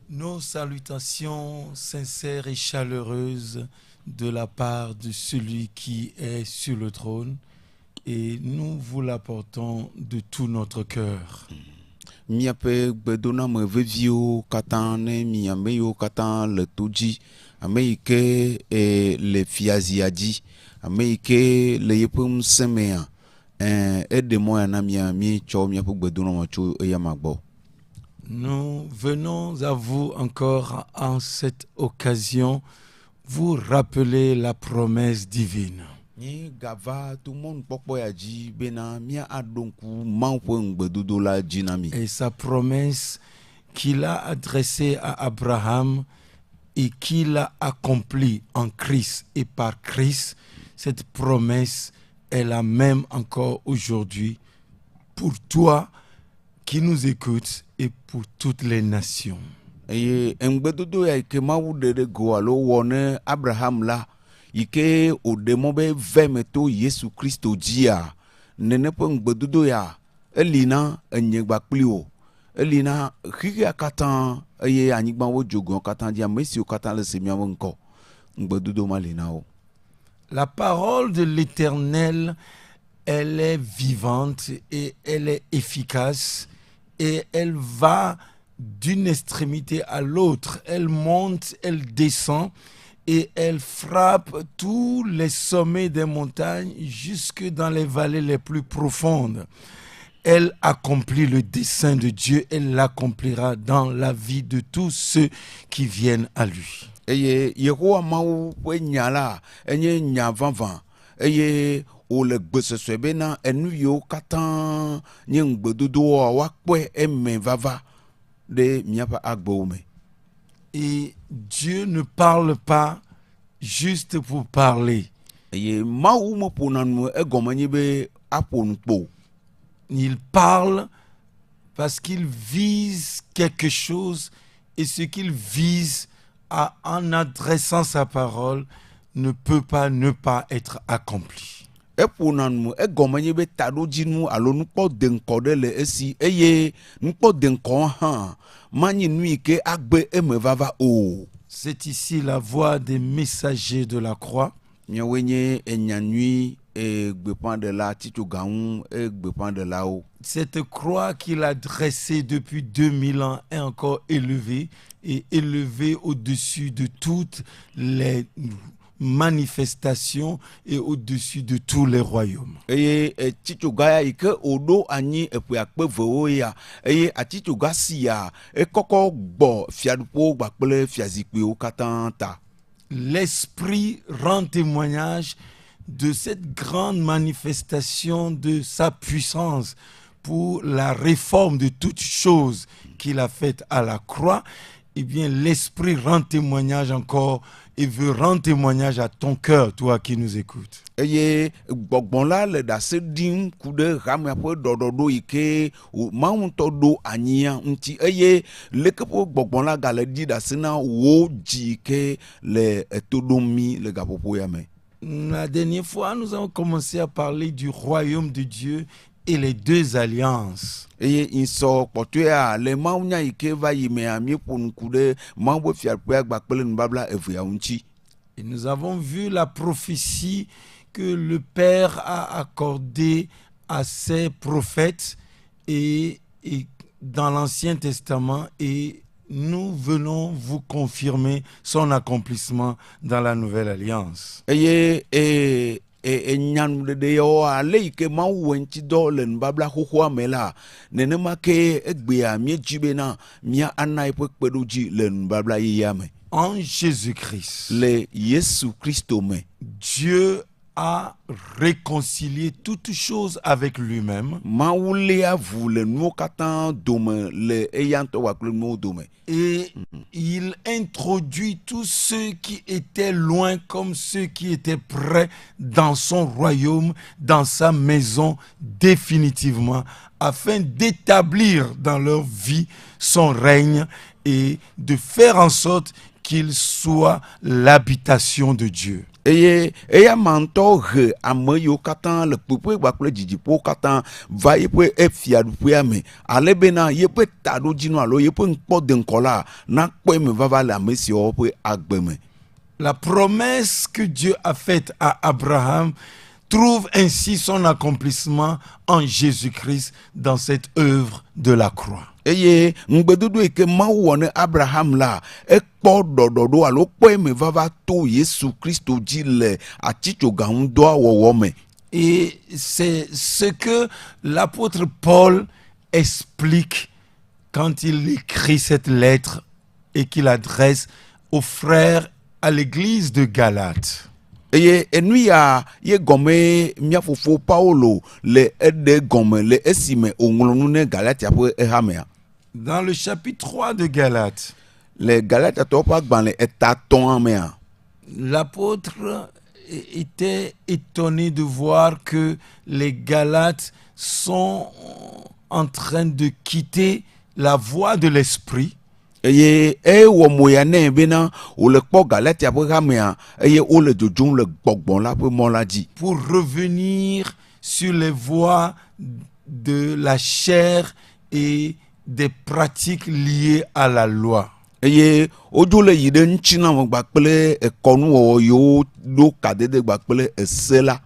Nos salutations sincères et chaleureuses de la part de celui qui est sur le trône et nous vous l'apportons de tout notre cœur. Miape gbedoname veviwo katã ne mi ame yiwo katã le to dzi, ame yi ke le fiazia dzi, ame yi ke le yeƒe ŋusẽ mea, eɖe mɔ ya na mia míetsɔ miaƒe gbedoname tso eya ma gbɔ. Nous venons à vous encore en cette occasion vous rappeler la promesse divine. Nyi gava to mɔnukpɔkpɔ ya dzi bena mía aɖo ŋku Mawu ƒe ŋugbedodo la dzi na mi. Et sa promesse qu'il a adressée à Abraham et qu'il a accomplie en Christ et par Christ, cette promesse est la même encore aujourd'hui pour toi qui nous écoutes et pour toutes les nations. Eye ŋugbedodo ya ke Mawu ɖe ɖe go alo wɔ ne Abraham la, yi ke wòɖe mɔ be ve me to Yesu Kristo dzia, nene ƒe ŋugbedodo ya eli na enyigba kpli wo, eli na xixia katã eye anyigbawo dzogoewo katã dzi ame siwo katã le se miawo ŋkɔ, ŋugbedodo ma li na wo. La parole de l'Éternel, elle est vivante et elle est efficace et elle va d'une extrémité à l'autre. Elle monte, elle descend et elle frappe tous les sommets des montagnes jusque dans les vallées les plus profondes. Elle accomplit le dessein de Dieu, elle l'accomplira dans la vie de tous ceux qui viennent à lui. Eye Yehowa Mawu ƒe nya la enye nya vavã eye wòle gbesesue bena enu yiwo katã nye ŋugbedodoa woakpɔe eme vava ɖe míaƒe agbewo me. Et Dieu ne parle pas juste pour parler. Eye Mawu me ƒona nu egɔme nye be aƒo nu kpo. Il parle parce qu'il vise quelque chose et ce qu'il vise en adressant sa parole ne peut pas ne pas être accompli. Eƒona nu egɔme nye be taɖodzinu alo nukpɔ deŋkɔ ɖe le esi eye nukpɔ deŋkɔ hã manyi nu yi ke agbe eme vava o. C'est ici la voix des messagers de la croix. Miawoe nye enya nyui gbeƒãɖela titsoga ŋu gbeƒãɖelawo. Cette croix qu'il a dressée depuis 2000 ans est encore élevée et élevée au-dessus de toutes les manifestations et au-dessus de tous les royaumes. Eye titsoga ya yi ke woɖo anyi eƒe akpevewo ya eye atitsoga sia ekɔkɔ gbɔ fiaɖuƒewo kpakple fiazikpuiwo katã ta. L'Esprit rend témoignage de cette grande manifestation de sa puissance pour la réforme de toutes choses qu'il a faites à la croix. Eh bien, l'Esprit rend témoignage encore et veut rendre témoignage à ton cœur, toi qui nous écoutes. Eye gbɔgbɔ la le ɖase ɖim ku ɖe hamea ƒe ɖɔɖɔɖo yi ke Mawu ŋutɔ ɖo anyia ŋuti eye leke ƒe gbɔgbɔ la gale ɖi ɖase na wo dzi ke le eto ɖom mi le gaƒoƒo ya me. La dernière fois, nous avons commencé à parler du royaume de Dieu et les deux alliances. Eye nsɔ kpɔtɔea le mawunya yi ke va yi mea míeƒo nuku ɖe Mawu ƒe fiaɖuƒea kpakple nubabla eveawo ŋuti. Et nous avons vu la prophétie que le Père a accordée à ses prophètes et dans l'Ancien Testament et nous venons vous confirmer son accomplissement dans la Nouvelle Alliance. Eye enyanuɖeɖe yawoa le yi ke Mawu wɔ ŋuti dɔ le nubabla xoxoa me la nenema ke egbea míedzi bena mía ana eƒe kpeɖodzi le nubabla yeyea me. En Jésus-Christ, Le Yesu Kristo me. Dieu a réconcilié toutes choses avec lui-même. Mawu léa vu le nuwo katã dome le eya ŋutɔ wòakple nuwo dome. Et il introduit tous ceux qui étaient loin comme ceux qui étaient près dans son royaume, dans sa maison, définitivement, afin d'établir dans leur vie son règne et de faire en sorte qu'il soit l'habitation de Dieu. eye eya manto he ame yiwo katã le kpekpe gbakple dzidziƒo katã va yeƒe fiaɖuƒea me ale bena yeƒe taɖodzinɔ alo yeƒe ŋkpɔdeŋkɔ la nakpɔe me vava le ame siawo ƒe agbe me. La promesse que Dieu a faite à Abraham trouve ainsi son accomplissement en Jésus-Christ dans cette œuvre de la croix. Eye ŋugbedodo yi ke Mawu wɔ ne Abraham la ekpɔ ɖɔɖɔɖo alo kpɔe me vava to Yesu Kristo dzi le atitsoga ŋu dɔa wɔwɔ me. Et c'est ce que l'apôtre Paul explique quand il écrit cette lettre et qu'il adresse aux frères à l'église de Galate. Eye enu ya ye gɔme mia fofo Paulo le eɖe gɔme le esime wòŋlɔ nu ne Galatia ƒe ehamea. Dans le chapitre 3 de Galates, Le Galatiatɔwo ƒe agbalẽ etatɔ̃a mea, l'apôtre était étonné de voir que les Galates sont en train de quitter la voie de l'esprit eye ewɔ moya nɛ bena wòle kpɔ Galatia ƒe hamea eye wole dzodzom le gbɔgbɔ la ƒe mɔ la dzi. pour revenir sur les voies de la chair et des pratiques liées à la loi. Eye wodzo le yi ɖe ŋutiname gbakple ekɔnuwɔwɔ yiwo ɖo kadede gbakple ese la.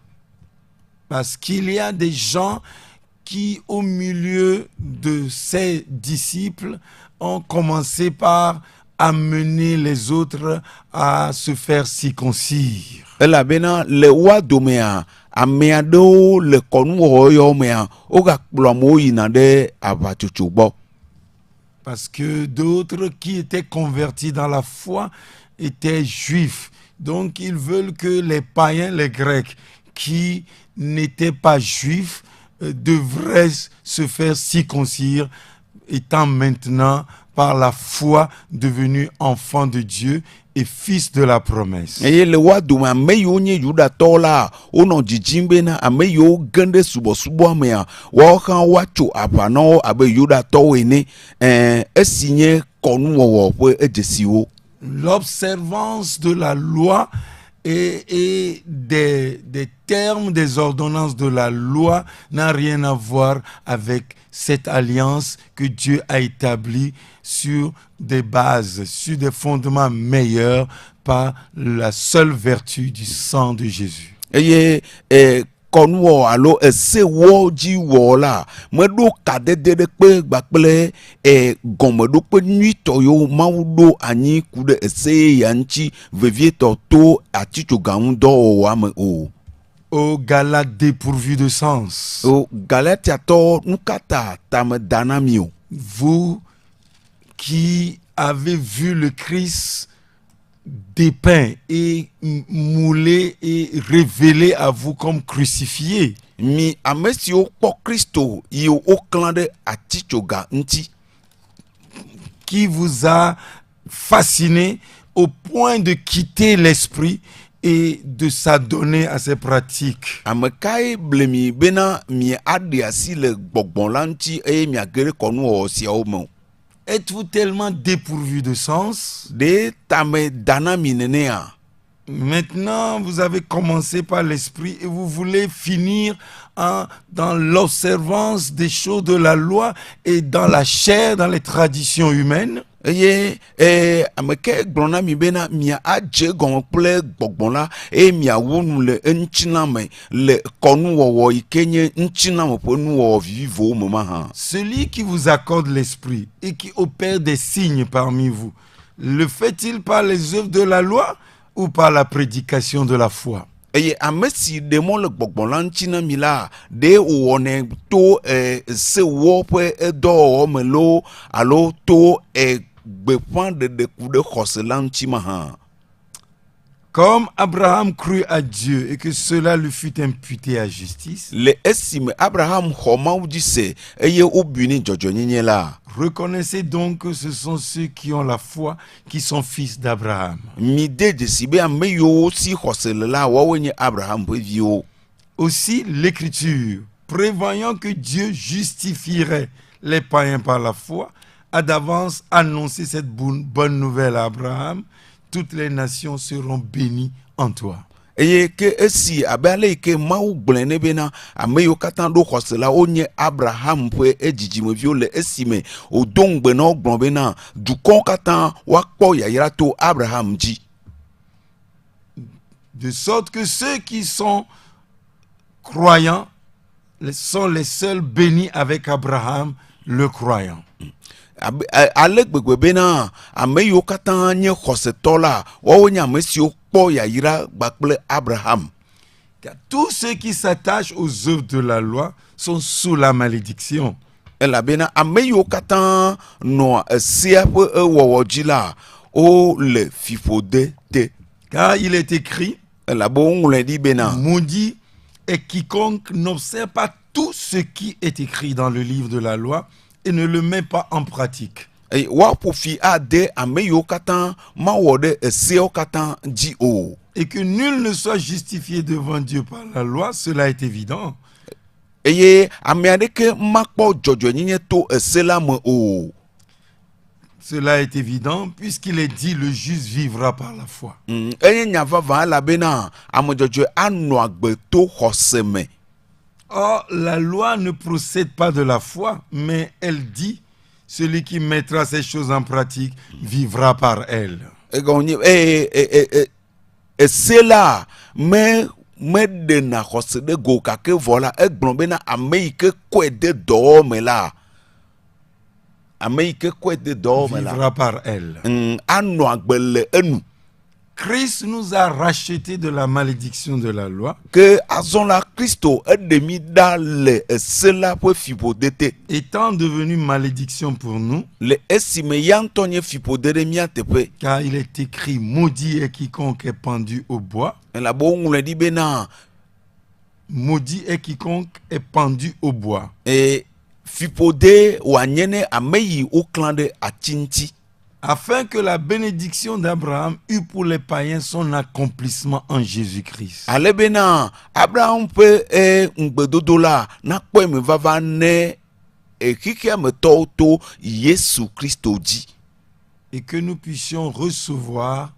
Parce qu'il y a des gens qui, au milieu de ces disciples, ont commencé par amener les autres à se faire circoncire. Elabena le woa domea ame aɖewo le kɔnuwɔwɔ yawo mea wogakplɔ amewo yina ɖe aʋatsotso gbɔ. Parce que d'autres qui étaient convertis dans la foi étaient juifs. Donc ils veulent que les païens, les Grecs, qui n'étaient pas juifs, devraient se faire circoncire, étant maintenant par la foi devenus enfants de Dieu et fils de la promesse. Eye le woa dome ame yiwo nye Yudatɔwo la wonɔ dzidzim bena ame yiwo ge ɖe subɔsubɔa mea woawo hã woatso aʋa na wo abe Yudatɔwo ene esi nye kɔnuwɔwɔ ƒe edzesiwo. L'observance de la loi et des termes des ordonnances de la loi n'a rien à voir avec cette alliance que Dieu a établie sur des bases, sur des fondements meilleurs par la seule vertu du sang de Jésus. Eye kɔnuwɔ alo esewɔ dziwɔ la meɖo kadede ɖe kpe gbakple gɔmeɖokpe nyuitɔ yiwo Mawu ɖo anyi ku ɖe ese ya ŋuti vevietɔ to atitsoga ŋu dɔwɔwɔa me o. Ô Galates dépourvus de sens, O Galatiatɔwo nu ka ta tame da na mi o. vous qui avez vu le Christ dépeint et moulé et révélé à vous comme crucifié, Mi ame siwo kpɔ Kristo yiwo woklã ɖe atitsoga ŋuti. qui vous a fasciné au point de quitter l'esprit et de s'adonner à ces pratiques. Ame kae ble mi bena mi aɖe asi le gbɔgbɔ la ŋuti eye miage ɖe kɔnuwɔwɔ siawo me o. Êtes-vous tellement dépourvu de sens? Ɖe tame da na mi nenea. Maintenant, vous avez commencé par l'esprit et vous voulez finir dans l'observance des choses de la loi et dans la chair, dans les traditions humaines. Eye ame ke gblɔ na mi bena mia adze gɔme kple gbɔgbɔ la eye miawu nu le eŋutiname le kɔnuwɔwɔ yi ke nye ŋutiname ƒe nuwɔwɔ vivivowo me ma hã. Celui qui vous accorde l'esprit et qui opère des signes parmi vous, le fait-il par les œuvres de la loi ou par la prédication de la foi? Eye ame si ɖe mɔ le gbɔgbɔ la ŋuti na mi la ɖe wòwɔnɛ to sewɔ ƒe edɔwɔwɔ me lo alo to gbeƒã ɖeɖe ku ɖe xɔse la ŋuti ma hã. Comme Abraham crut à Dieu et que cela lui fut imputé à justice, Le esime Abraham xɔ Mawu dzi se eye wobui nɛ dzɔdzɔnyenye la. reconnaissez donc que ce sont ceux qui ont la foi qui sont fils d'Abraham. Mi de dzesi be ame yiwo si xɔse le la woawoe nye Abraham ƒe viwo. Aussi l'Écriture, prévoyant que Dieu justifierait les païens par la foi, a d'avance annoncé cette bonne nouvelle à Abraham. Toutes les nations seront bénies en toi. Eye ke esi abale ke mawu gblẽ ne bena ame yiwo katã ɖo xɔse la wonye Abraham ƒe edzidzimeviwo le esime wodo ŋugbe na wo gblɔ bena dukɔwo katã woakpɔ yayra to Abraham dzi. De sorte que ceux qui sont croyants sont les seuls bénis avec Abraham, le croyant. Ale gbegbe bena ame yiwo katã nye xɔsetɔ la woawo nye ame siwo kpɔ yayra gbakple Abraham. Car tous ceux qui s'attachent aux œuvres de la loi sont sous la malédiction. Elabena ame yiwo katã nɔa esea ƒe ewɔwɔ dzi la wo le fiƒode te. Car il est écrit, Elabe woŋlɔe ɖi bena maudit est quiconque n'observe pas tout ce qui est écrit dans le livre de la loi et ne le met pas en pratique. Woaƒo fi ade ame yiwo katã mawɔ ɖe eseawo katã dzi o. Et que nul ne soit justifié devant Dieu par la loi, cela est évident. Eye ame aɖeke makpɔ dzɔdzɔenyenye to ese la me o. Cela est évident puisqu'il est dit le juste vivra par la foi. Eye nya vavã elabena ame dzɔdzɔe anɔ agbe to xɔse me. Or, la loi ne procède pas de la foi, mais elle dit, celui qui mettra ces choses en pratique vivra par elle. Ese la meɖena xɔse ɖe go gake vɔ la egblɔ bena ame yi ke kɔe de dɔwɔ me la, ame yi ke kɔe de dɔwɔ me la Vivra par elle. Anɔ agbe le enu. Christ nous a rachetés de la malédiction de la loi. Que azɔ la Kristo eɖemi ɖa le ese la ƒe fiƒode te. Étant devenu malédiction pour nous, Le esime ya ŋutɔ nye fiƒode ɖe mía teƒe. car il est écrit, maudit est quiconque est pendu au bois. Elabe woŋlɔe ɖi bena Maudit est quiconque est pendu au bois. fiƒode wòanye ne ame yi woklã ɖe ati ŋuti. Afin que la bénédiction d'Abraham eût pour les païens son accomplissement en Jésus-Christ. Ale bena Abraham ƒe ŋugbedodo la nakpɔe me vava ne xixea me tɔwo to Yesu Kristo dzi. Et que nous puissions recevoir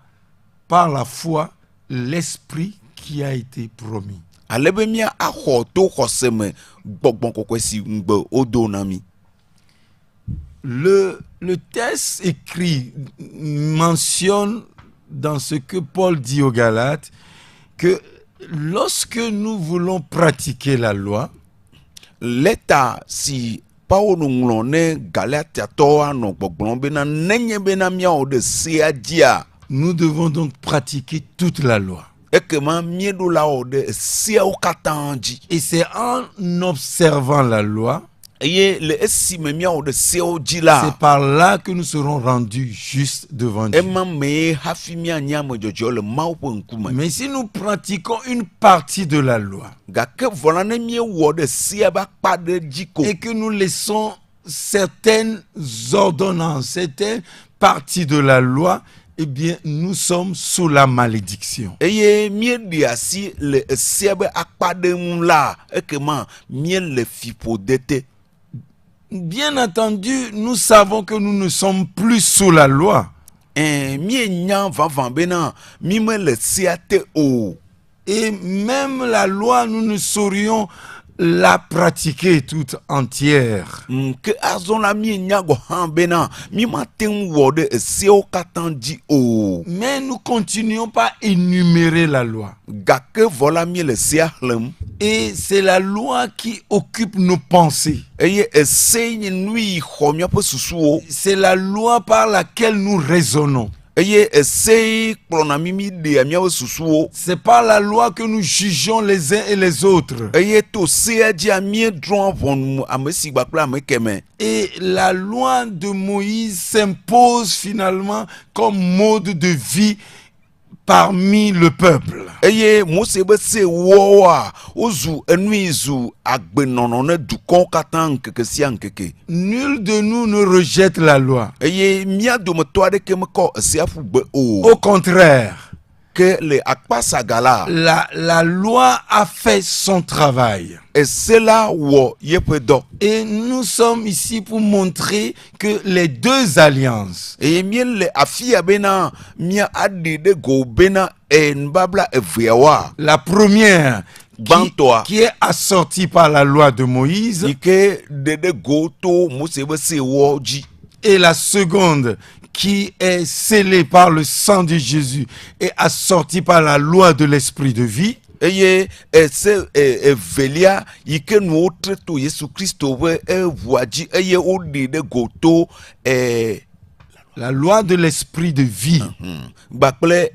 par la foi l'esprit qui a été promis. Ale be mía axɔ to xɔse me gbɔgbɔ kɔkɔe si ŋugbe wodo na mi. Le texte écrit mentionne dans ce que Paul dit aux Galates que lorsque nous voulons pratiquer la loi, Leta si Paulo ŋlɔ ne Galatiatɔwo anɔ gbɔgblɔm bena nenye bena míawɔ ɖe sea dzia, nous devons donc pratiquer toute la loi. ekema míeɖo la wɔ ɖe seawo katã dzi. Et c'est en observant la loi, Eye le esime míawɔ ɖe seawo dzi la, c'est par là que nous serons rendus justes devant Dieu. ema mee hafi míanye ame dzɔdzɔ le Mawu ƒe ŋkume. Mais si nous pratiquons une partie de la loi Gake vɔ la ne míewɔ ɖe sea be akpa ɖe dzi ko, et que nous laissons certaines ordonnances, certaines parties de la loi, eh bien, nous sommes sous la malédiction. eye míeɖi asi le sea be akpa ɖe ŋu la, ekema míele fiƒode te. Bien entendu, nous savons que nous ne sommes plus sous la loi. Míenya vavã bena mí mele sea te o. Et même la loi, nous ne saurions la pratiquer toute entière. Ke azɔ la míenya gɔ hã bena mí mate ŋu wɔ ɖe eseawo katã dzi o. Mais nous continuons par énumérer la loi. Gake vɔ la míele sea xlẽm. Et c'est la loi qui occupe nos pensées. Eye ese nye nu yi xɔ míaƒe susuwo. C'est la loi par laquelle nous raisonnons. Eye ese kplɔna mí ɖea míaƒe susuwo. C'est par la loi que nous jugeons les uns et les autres. Eye to sea dzia míedrɔ̃a ʋɔnu ame si gba kple ame kemɛ. Et la loi de Moïse s'impose finalement comme mode de vie parmi le peuple. Eye Mose be se wɔwoa wozu enu yi zu agbenɔnɔ ne dukɔwo katã ŋkeke sia ŋkeke. Nul de nous ne rejette la loi. Eye mía dometɔ aɖeke mekɔ esea ƒu gbe o. Au contraire, que le akpasagala la loi a fait son travail. et cela wo yepedo Et nous sommes ici pour montrer que les deux alliances, et miel le afia bena mia adi de go bena en babla eviawa la première Bantoa. qui est assortie par la loi de Moïse, ike de go to musebe se woji et la seconde qui est scellée par le sang de Jésus et assortie par la loi de l'esprit de vie. eye ese evelia ike no treto Yesu Kristo we evuaji eye odi de go to La loi de l'esprit de vie. Bakple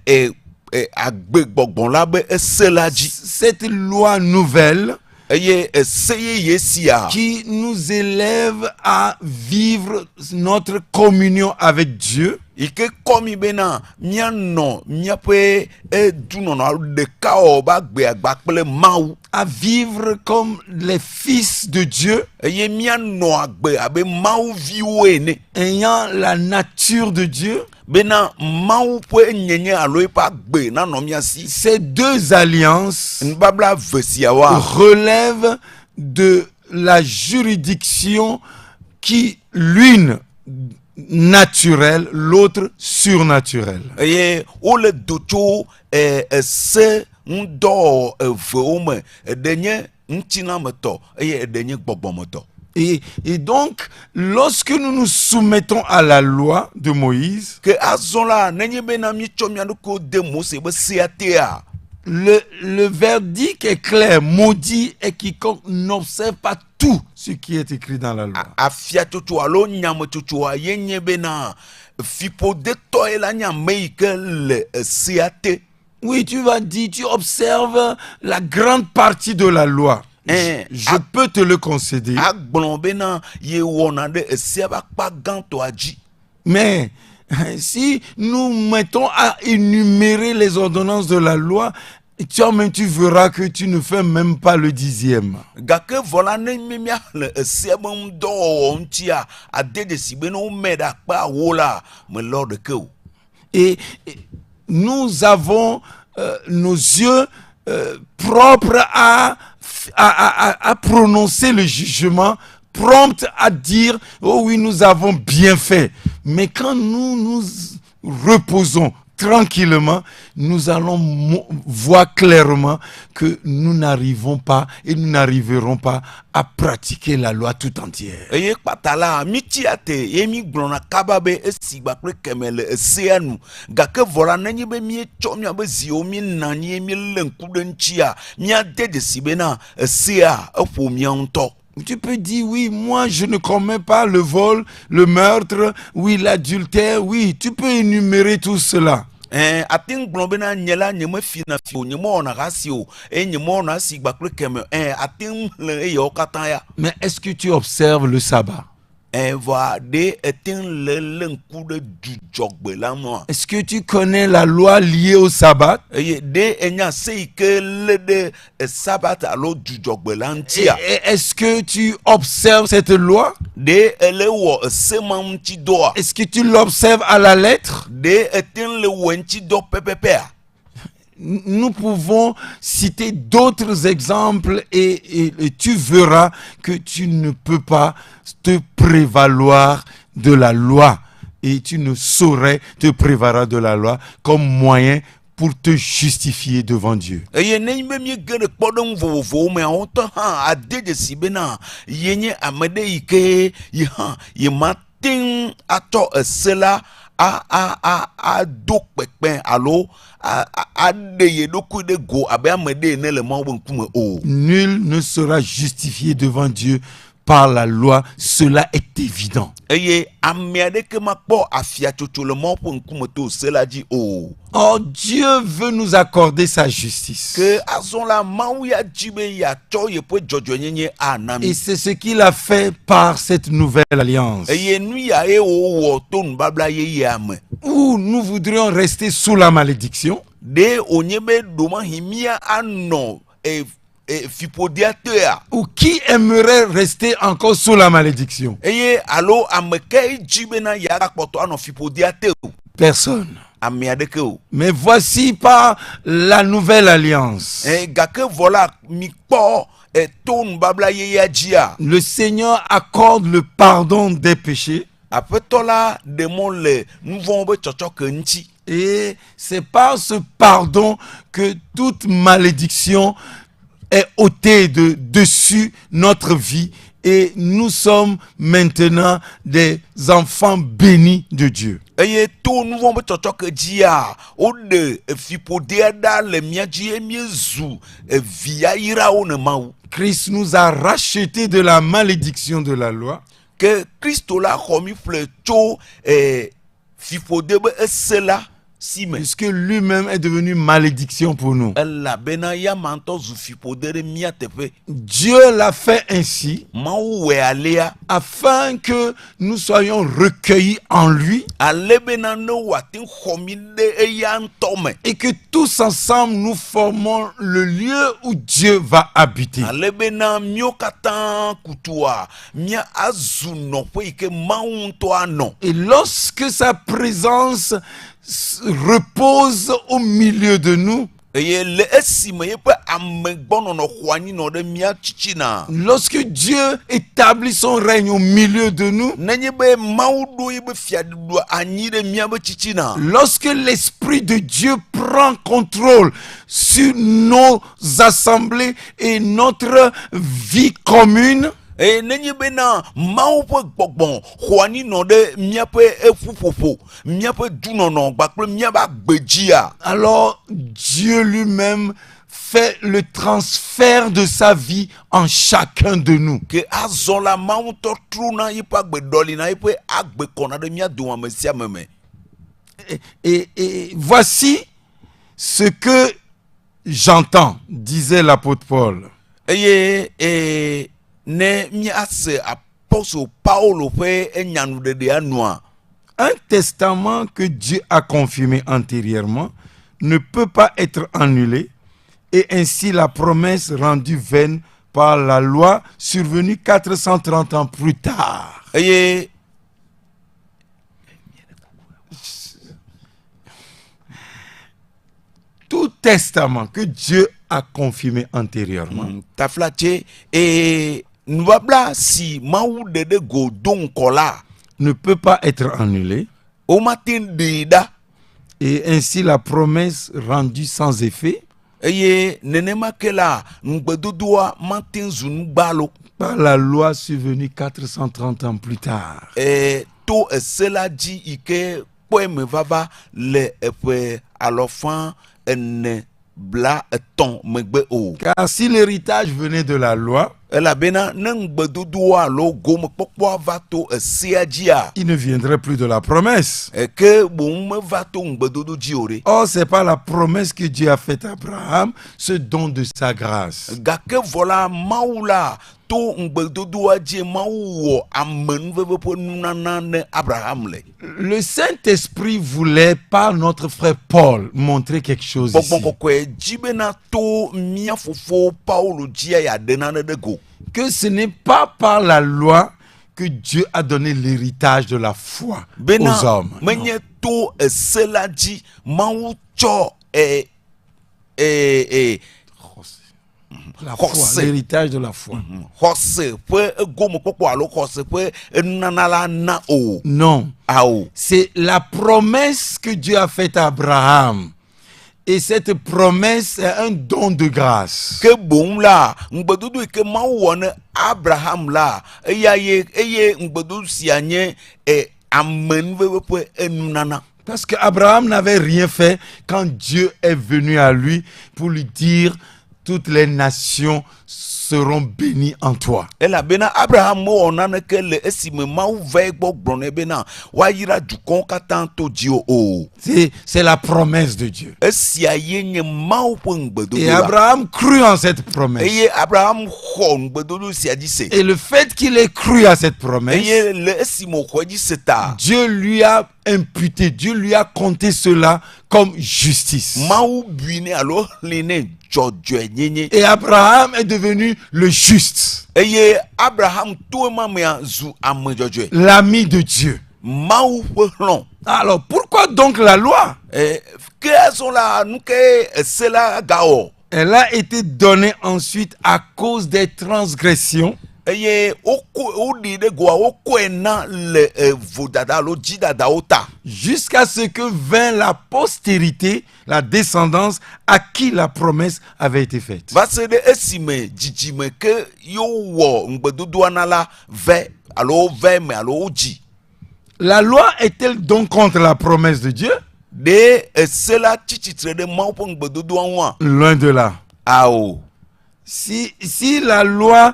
agbegbon la be eselaji Cette loi nouvelle eye eseye yesia qui nous élève à vivre notre communion avec Dieu, ike komi bena miano miape edunono de kao ba gbe agbakple mau à vivre comme les fils de Dieu, eye miano agbe abe mau viwene ayant la nature de Dieu. bena mau po nyenye alo pa gbe na no miasi Ces deux alliances nbabla vesiawa relèvent de la juridiction qui, l'une naturelle, l'autre surnaturelle. eye ole docho se ndo veome edenye ntina meto eye edenye gbogbomoto Et donc, lorsque nous nous soumettons à la loi de Moïse, que azola nenye bena mi chomia ko de Mose be siatea le verdict est clair: maudit est quiconque n'observe pas tout ce qui est écrit dans la loi. afia chocho alo nyam chocho yenye bena fipo de to ela nyame ke le siate. Oui, tu vas dire, tu observes la grande partie de la loi. Je peux te le concéder. Agbon bena ye wona de siaba pa ganto aji. Mais si nous mettons à énumérer les ordonnances de la loi, toi-même tu verras que tu ne fais même pas le 10e. Gake vola ne mimia le siabum do ontia ade de sibeno meda pa wola me lord de ko. Et nous avons nos yeux propres à prononcer le jugement, promptes à dire: oh oui, nous avons bien fait. Mais quand nous nous reposons tranquillement, nous allons voir clairement que nous n'arrivons pas et nous n'arriverons pas à pratiquer la loi tout entière. Eye patala mitiate yemi glona kababe esigba pre kemele eseanu gake vola nanyi be mi chomia be ziomi nani mi lenku de nchia mi ade de sibena esea efo mi onto. Tu peux dire: oui, moi je ne commets pas le vol, le meurtre, oui, l'adultère, oui, tu peux énumérer tout cela. Atin globena nyela nyeme fina fio nyemo na rasio nyemo na sigba pre keme atin le yo kataya. Mais est-ce que tu observes le sabbat? Est-ce que tu connais la loi liée au sabbat? Est-ce que tu observes cette loi? Est-ce que tu l'observes à la lettre? Nous pouvons citer d'autres exemples et tu verras que tu ne peux pas te prévaloir de la loi et tu ne saurais te prévaloir de la loi comme moyen pour te justifier devant Dieu. Nul ne sera justifié devant Dieu par la loi, cela est évident. Oh, Dieu veut nous accorder sa justice. Et c'est ce qu'il a fait par cette nouvelle alliance. Où nous voudrions rester sous la malédiction. Ou qui aimerait rester encore sous la malédiction? Personne. ame adeke o. Mais voici par la nouvelle alliance. Gake vola mi kpɔ to nubabla yeya dzia. Le Seigneur accorde le pardon des péchés. Aƒetɔ la de mo le nu vɔ̃wo be tsɔtsɔ ke ŋuti. Et c'est par ce pardon que toute malédiction est ôtée de dessus notre vie. Et nous sommes maintenant des enfants bénis de Dieu. Eye to nu vɔ̃ be tsɔtsɔ ke dzia, wo de efiƒodea ɖa le mía dzi ye míezu evia yrawo ne Mawu. Christ nous a rachetés de la malédiction de la loi. Que Kristo la xɔ mi ƒle tso fiƒode be ese la si me. Puisque lui-même est devenu malédiction pour nous. Elabena ya mantɔ zu fiƒode ɖe mía teƒe. Dieu l'a fait ainsi Mawu wɔe alea. afin que nous soyons recueillis en lui Ale bena ne wòate ŋu xɔ mi ɖe eya ŋutɔ me. et que tous ensemble nous formons le lieu où Dieu va habiter. Ale bena mío katã kutua mía azu nɔƒe yi ke Mawu ŋutɔ anɔ. Et lorsque sa présence repose au milieu de nous, Eye le esime yeƒe amegbɔnɔnɔ xɔ anyi nɔ ɖe mía tsitsina. lorsque Dieu établit son règne au milieu de nous, Nenye be Mawu ɖo yebe fiaɖuɖu anyi ɖe mía be tsitsina. lorsque l'Esprit de Dieu prend contrôle sur nos assemblées et notre vie commune, Eye nenye bena Mawu ƒe gbɔgbɔ xɔ anyi nɔ ɖe míaƒe eƒuƒoƒo, míaƒe dunɔnɔ kpakple míaƒe agbe dzia. alors Dieu lui-même fait le transfert de sa vie en chacun de nous. Ke azɔ la Mawu tɔ trona yiƒe agbeɖɔli na yiƒe agbe kɔna ɖe mía dome ame sia ame me. Et voici ce que j'entends, disait l'apôtre Paul. Eye ne míase apɔstol Paulo ƒe enyanuɖeɖea nua. Un testament que Dieu a confirmé antérieurement ne peut pas être annulé et ainsi la promesse rendue vaine par la loi survenue 430 ans plus tard. Eye Tout testament que Dieu a confirmé antérieurement tafla tse nubabla si Mawu ɖe ɖe go do ŋkɔ la ne peut pas être annulé womate ɖee ɖa. et ainsi la promesse rendue sans effet Eye nenema ke la ŋugbedodoa mate zu nugbalo. par la loi survenue 430 ans plus tard. To ese la dzi yi ke kpɔe me vava le eƒe alɔfã ene bla etɔ̃ megbe o. Car si l'héritage venait de la loi, Elabena ne ŋugbedodoa alo gomekpɔkpɔa va to esea dzia, il ne viendrait plus de la promesse. ke boŋ meva to ŋugbedodo dzi o ɖe. Or, c'est pas la promesse que Dieu a faite à Abraham, ce don de sa grâce. Gake vɔ la Mawu la to ŋugbedodoa dzi Mawu wɔ amenuveve ƒe nunana ne Abraham le. Le Saint-Esprit voulait, par notre frère Paul, montrer quelque chose ici. Gbɔgbɔ kɔkɔe dzi bena to mía fofo Paulo dzia yaɖe nane ɖe go. Que ce n'est pas par la loi que Dieu a donné l'héritage de la foi aux Bena hommes. Non. menye to ese la dzi Mawu tsɔ La foi, José. l'héritage de la foi. xɔse ƒe egomekpɔkpɔ alo xɔse ƒe enunana la na o. Non. Awo. C'est la promesse que Dieu a faite à Abraham. Et cette promesse est un don de grâce. Ke boŋ la ŋugbedodo yi ke Mawu wɔ ne Abraham la eya ye eye ŋugbedodo sia nye amenuveve ƒe enunana. Parce qu'Abraham n'avait rien fait quand Dieu est venu à lui pour lui dire toutes les nations seront bénies en toi. Elabena Abraham mewɔ naneke le esime Mawu va egbɔ gblɔ nɛ bena woayra dukɔwo katã to dziwò o. C'est la promesse de Dieu. Esia ye nye Mawu ƒe ŋugbedodo Et la. Abraham crut en cette promesse. Eye Abraham xɔ ŋugbedodo sia dzi se. Et le fait qu'il ait cru à cette promesse, Eye le esime wòxɔe dzi se ta, Dieu lui a imputé, Dieu lui a compté cela comme justice. Mawu bui nɛ alo xlẽ nɛ dzɔdzɔe nyenye. Et Abraham est devenu le juste, Eye Abraham to emamea zu ame dzɔdzɔe. l'ami de Dieu. Mawu ƒe hlɔ̃. Alors pourquoi Pourquoi donc la loi? Elle a été donnée ensuite à cause des transgressions jusqu'à ce que vint la postérité, la descendance à qui la promesse avait été faite. La loi est-elle donc contre la promesse de Dieu? Loin de là. Si la loi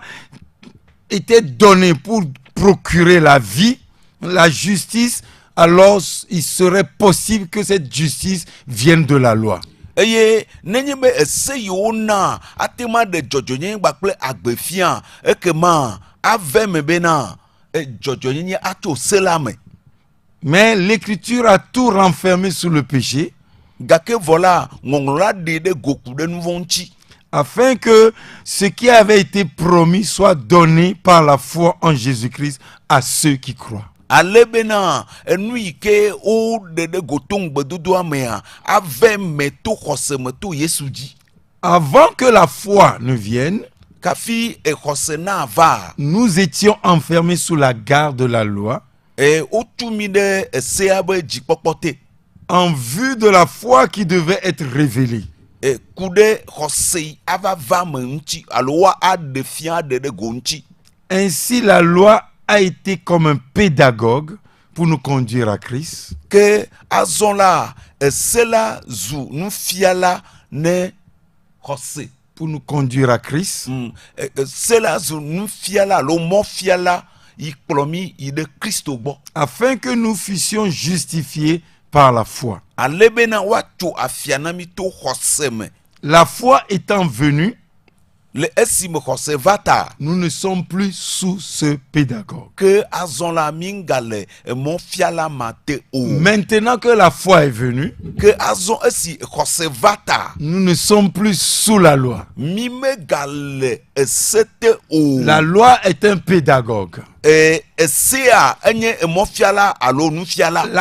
était donnée pour procurer la vie, la justice, alors il serait possible que cette justice vienne de la loi. Mais l'écriture a tout renfermé sous le péché, afin que ce qui avait été promis soit donné par la foi en Jésus-Christ à ceux qui croient. Avant que la foi ne vienne, nous étions enfermés sous la garde de la loi, en vue de la foi qui devait être révélée. Ainsi, la loi a été comme un pédagogue pour nous conduire à Christ. Pour nous conduire à Christ. Afin que nous fussions justifiés par la foi. La foi étant venue, nous ne sommes plus sous ce pédagogue. Maintenant que la foi est venue, nous ne sommes plus sous la loi. La loi est un pédagogue. La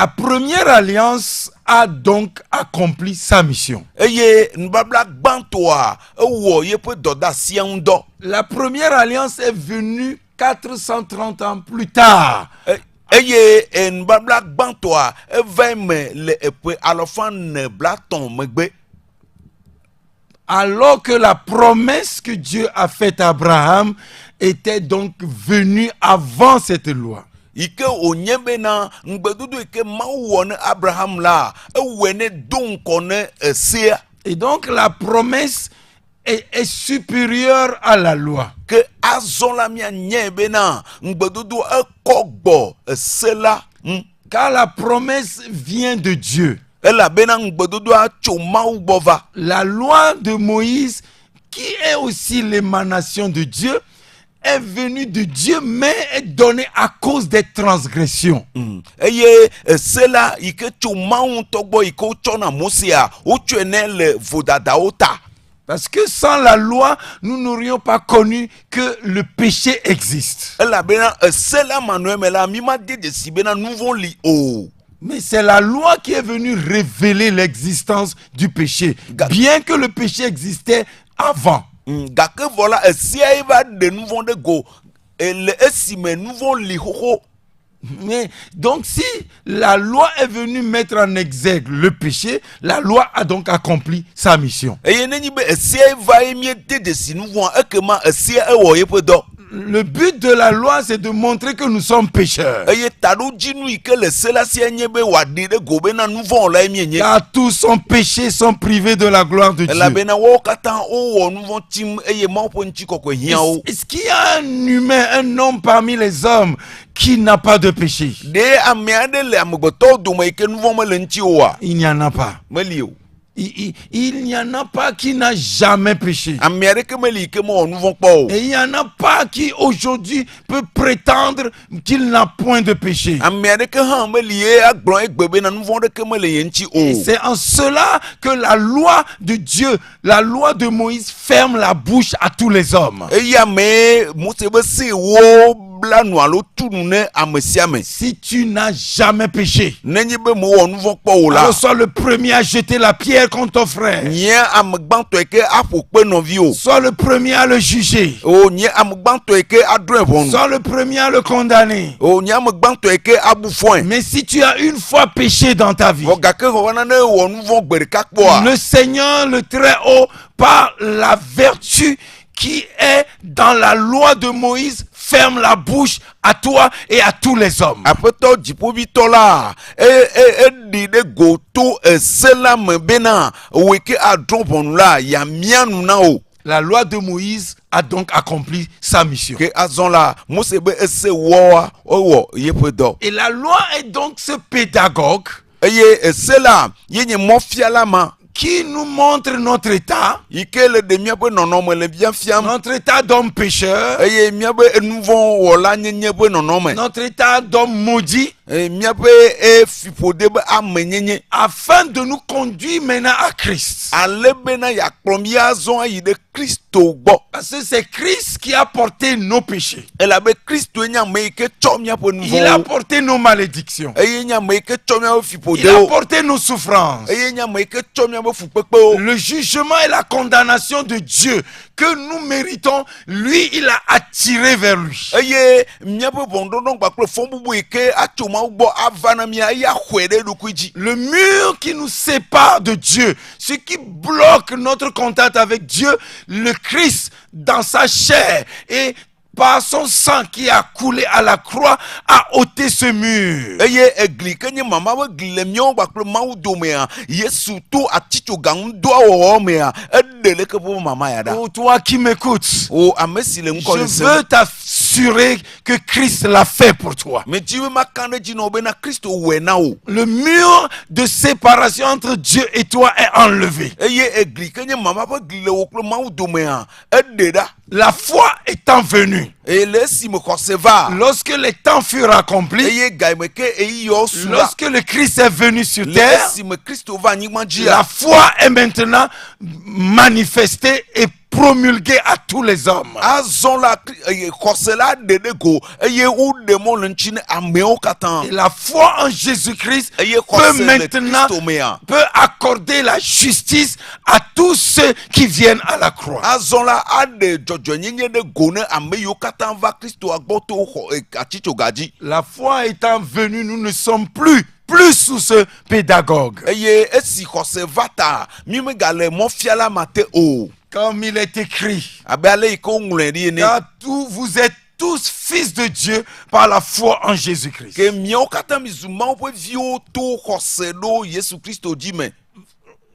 première alliance a donc accompli sa mission. La première alliance est venue 430 ans plus tard. Alors que la promesse que Dieu a faite à Abraham était donc venue avant cette loi. Et donc la promesse est supérieure à la loi. Car la promesse vient de Dieu. La loi de Moïse, qui est aussi l'émanation de Dieu, est venue de Dieu, mais est donnée à cause des transgressions. Parce que sans la loi, nous n'aurions pas connu que le péché existe. Mais c'est la loi qui est venue révéler l'existence du péché, bien que le péché existait avant. Mais donc si la loi est venue mettre en exergue le péché, la loi a donc accompli sa mission. Le but de la loi, c'est de montrer que nous sommes pécheurs. Car tous sont péchés, sont privés de la gloire de Dieu. Est-ce qu'il y a un humain, un homme parmi les hommes qui n'a pas de péché? Il n'y en a pas. Il n'y en a pas qui n'a jamais péché. Et il n'y en a pas qui aujourd'hui peut prétendre qu'il n'a point de péché. Et c'est en cela que la loi de Dieu, la loi de Moïse ferme la bouche à tous les hommes. bla nu alo tu nu ne ame sia me. Si tu n'as jamais péché, Nenye be mo wɔ nu vɔ kpɔ o la. alors sois le premier à jeter la pierre contre ton frère. Nye ame gbãtɔ yi ke aƒo kpe nɔvi o. Sois le premier à le juger. O nye ame gbãtɔ yi ke adrɔe ʋɔnu. Sois le premier à le condamner. O nye ame gbãtɔ yi ke abu fɔe. Mais si tu as une fois péché dans ta vie, Vɔ gake xɔwana ne wɔ nu vɔ gbe ɖeka kpɔa. le Seigneur, le Très-Haut, par la vertu qui est dans la loi de Moïse, ferme la bouche à toi et à tous les hommes. Aƒetɔ dziƒoʋĩtɔ la eɖi ɖe go to ese la me bena wo ke adrɔ ʋɔnu la yamia nu na o. La loi de Moïse a donc accompli sa mission. Ke azɔ la Mose be ese wɔa ewɔ yeƒe dɔ. Et la loi est donc ce pédagogue Eye ese la ye nye mɔfiala ma. qui nous montre notre état, Yi ke le ɖe míaƒe nɔnɔme le bia fiam. notre état d'homme pécheur, Eye míaƒe enuvɔ wɔla nyenye ƒe nɔnɔme. notre état d'homme maudit, Eye míaƒe fiƒode be ame nyenye. afin de nous conduire maintenant à Christ. Ale bena yakplɔ mi azɔ ayi ɖe Kristo gbɔ. Parce que c'est Christ qui a porté nos péchés. Elabe Kristo nye ame yi ke tsɔ míaƒe nu Il a vɔwo. porté nos malédictions. Eye nye ame yi ke tsɔ míaƒe Il a fiƒodewo. porté nos souffrances. Eye nye ame yi ke tsɔ míaƒe fukpekpewo. Le jugement et la condamnation de Dieu que nous méritons, lui, il a attiré vers lui. Eye míaƒe ʋɔnudɔdɔ kpakple fɔbubu yi ke atso Mawu gbɔ ava na mía eye axɔe ɖe eɖokui dzi. Le mur qui nous sépare de Dieu, ce qui bloque notre contact avec Dieu, le Christ dans sa chair et par son sang qui a coulé à la croix a ôté ce mur. Eye egli ke nye mama be gli le míawo kpakple Mawu domea, Yesu to atitsoga ŋudɔa wɔwɔ mea, eɖe leke ƒe mama ya ɖa. Oh, toi qui m'écoutes, O ame si le ŋkɔ le je se. veux t'assurer que Christ l'a fait pour toi. Me dzi be maka ɖe dzi na wo bena Kristo wɔe na wo. Le mur de séparation entre Dieu et toi est enlevé. Eye egli ke nye mama ƒe gli le wo kple Mawu domea, eɖe ɖa. La foi étant venue, Eye le esime xɔse va. lorsque les temps furent accomplis, Eye gaime ke eyɔ su la. lorsque le Christ est venu sur Le terre, esime Kristo va anyigba dzia. la foi est maintenant manifestée et promulguée à tous les hommes. Azɔ la xɔse la ɖe ɖe go eye woɖe mɔ le ŋuti ne amewo katã. Et la foi en Jésus-Christ Eye peut xɔse le maintenant Kristo mea. peut accorder la justice à tous ceux qui viennent à la croix. Azɔ la aɖe dzɔdzɔenyenye ɖe go ne ame yiwo katã va Kristoa gbɔ to xɔ atitsoga dzi. La foi étant venue, nous ne sommes plus sous ce pédagogue. Eye esi xɔse va ta mi megale mɔfiala ma te o. Comme il est écrit, Abe ale yi ke woŋlɔe ɖi ene. car vous êtes tous fils de Dieu par la foi en Jésus-Christ. Ke miawo katã mizu Mawu ƒe viwo to xɔse ɖo Yesu Kristo dzi me.